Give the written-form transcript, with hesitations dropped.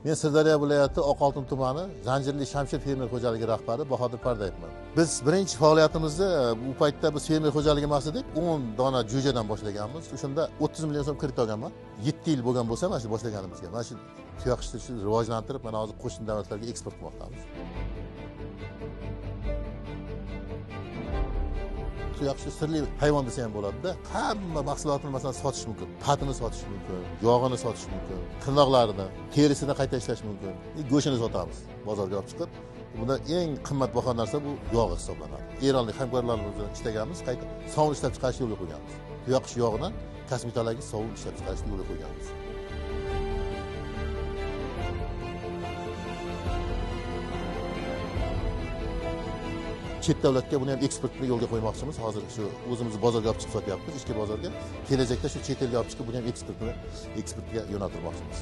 Men Sirdaryo viloyati Oqoltin tumani Zanjirli Shamshir fermer xo'jaligi rahbari Bahodir Pardayevman. Biz birinchi faoliyatimizni bu paytda biz fermer xo'jaligi maqsadik 10 dona jo'jadan boshlaganmiz. O'shanda 30 million so'm kredit olganman. 7 yil bo'lgan bo'lsa, mana shu boshlaganimizga. Mana shu tuyoq yetishtirishni rivojlantirib, mana hozir qo'shni davlatlarga eksport qilmoqdamiz. Tuyoq sirli hayvon desa ham bo'ladi-da. Hamma mahsulotini masalan sotish mumkin. Patini sotish mumkin, yog'ini sotish mumkin, tirnoqlarini, terisini qayta ishlash mumkin. Go'shtini sotamiz bozorga olib chiqib. Bunda eng qimmatbaho narsa bu yog' hisoblanadi. Eronlik hamkorlarimiz bilan ishlaganmiz, qayta sovun ishlab chiqarishni yo'lga qo'yganmiz. Tuyoq yog'idan kosmetologik sovun ishlab chiqarishni yo'lga qo'yganmiz. Chet davlatga buni ham eksportni yo'lga qo'ymoqchimiz. Hozir shu o'zimizni bozorga olib chiqib sotyapmiz, ichki bozorga. Kelajakda shu chet elga olib chiqib buni ham eksportga yo'naltirmoqchimiz.